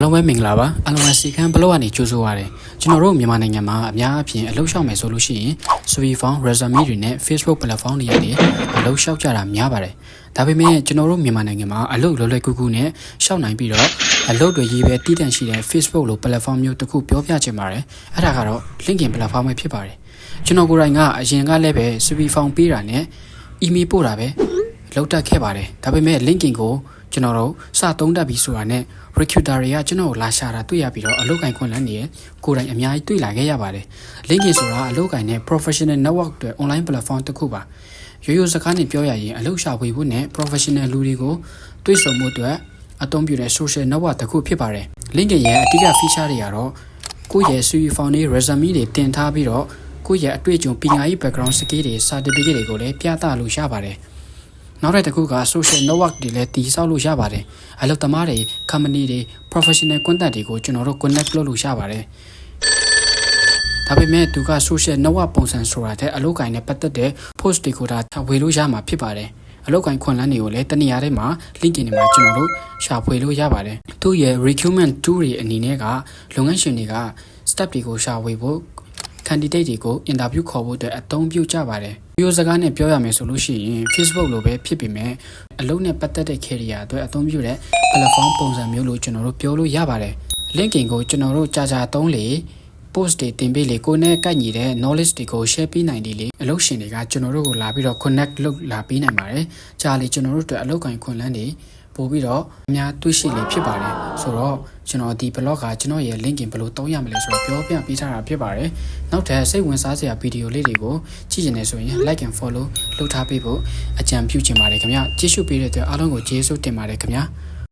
လုံးဝမင်္ဂလာပါအလုံးဝစီကံဘလော့ကနေကြိုးဆိုရတယ်ကျွန်တော်တို့မြန်မာနိုင်ငံမှာအများအပြားအလုပ်ရှောက်မယ်ဆိုလို့ရှိရင် CV form resume တွေနဲ့ Facebook platform တွေကနေအလုပ်ရှောက်ကြတာများပါတယ်ဒါပေမဲ့ကျွန်တော်တို့မြန်မာနိုင်ငံမှာအလုပ်လွယ်လွယ်ကူကူနဲ့ရှောက်နိုင်ပြီးတော့အလုပ်တွေရေးပဲတည်တံ့ရှိတဲ့ Facebook လို platform မျိုးတစ်ခုပြောပြချင်ပါတယ်အဲ့ဒါကတော့ LinkedIn platform ပဲဖြစ်ပါတယ်ကျွန်တော်ကိုယ်တိုင်ကအရင်ကလည်းပဲ CV form ပေးတာနဲ့ email ပို့တာပဲလောက်တက်ခဲ့ပါတယ်ဒါပေမဲ့ LinkedIn ကိုကျွန်တော်တို့စသုံးတတ်ပြီးဆိုတာနဲ့ recruiter တွေကကျွန်တော်ကိုလာရှာတာတွေ့ရပြီးတော့အလုပ်ကိုင်ခွင့်လန်းနေကိုယ်တိုင်အများကြီးတွေ့လာခဲ့ရပါတယ် LinkedIn ဆိုတာအလုပ်ကိုင်တဲ့ professional network တွေ online platform တစ်ခုပါရိုးရိုးစကားနဲ့ပြောရရင်အလုပ်ရှာဖွေဖို့နဲ့ professional လူတွေကိုတွေ့ဆုံမှုအတွက်အသုံးပြုတဲ့ social network တစ်ခုဖြစ်ပါတယ် LinkedIn ရဲ့အဓိက feature တွေကတော့ကိုယ့်ရဲ့ CV form တွေ resume တွေတင်ထားပြီးတော့ကိုယ့်ရဲ့အတွေ့အကြုံပညာရေး background skill တွေ certificate တွေကိုလည်းပြသလို့ရပါတယ်နောက်တစ်ခုက social network တွေလည်းတည်ဆောက်လို့ရပါတယ်အလုပ်သမားတွေ company တွေ professional contact တွေကိုကျွန်တော်တို့ connect လုပ်လို့ရပါတယ်ဒါပေမဲ့သူက social network ပုံစံဆိုတာတဲ့အလုပ်ကိုင်နဲ့ပတ်သက်တဲ့ post တွေကိုဒါဝေလို့ရမှာဖြစ်ပါတယ်အလုပ်ကိုင်ခွင့်လန်းတွေကိုလည်းတနေရာထဲမှာ LinkedIn တွေမှာကျွန်တော်တို့ရှာဖွေလို့ရပါတယ်သူရဲ့ recruitment tool တွေအနေနဲ့ကလုပ်ငန်းရှင်တွေက step တွေကိုရှာဖွေဖို့ candidate တွေကို interview ခေါ်ဖို့အတွက်အသုံးပြုကြပါတယ်မျိုးစကားနဲ့ပြောရမယ်ဆိုလို့ရှိရင် Facebook လိုပဲဖြစ်ပေမဲ့အလုပ်နဲ့ပတ်သက်တဲ့ career အတွက်အသုံးပြုတဲ့ platform ပုံစံမျိုးလို့ကျွန်တော်တို့ပြောလို့ရပါတယ် LinkedIn ကိုကျွန်တော်တို့ကြာသုံးလေ post တွေတင်ပေးလေကိုယ်နဲ့ကိုက်ညီတဲ့ knowledge တွေကို share ပေးနိုင်တယ်လေအလုပ်ရှင်တွေကကျွန်တော်တို့ကိုလာပြီးတော့ connect လုပ်လာပေးနိုင်ပါတယ်ကြာလေကျွန်တော်တို့အတွက်အလုပ်ကိုင်ခွင့်လန်းတွေပို့ပြီးတော့အများတွေ့ရှိလေဖြစ်ပါတယ်ဆိုတော့ကျွန်တော်ဒီ blog ကကျွန်တော်ရဲ့ LinkedIn ဘယ်လိုသုံးရမလဲဆိုတော့ပြောပြပေးထားတာဖြစ်ပါတယ်နောက်ထပ်စိတ်ဝင်စားစရာဗီဒီယိုလေးတွေကိုကြည့်နေဆိုရင် like and follow လုပ်ထားပေးဖို့အကြံပြုချင်ပါတယ်ခင်ဗျာကြည့်ရှုပေးတဲ့အတွက်အားလုံးကိုကျေးဇူးတင်ပါတယ်ခင်ဗျာ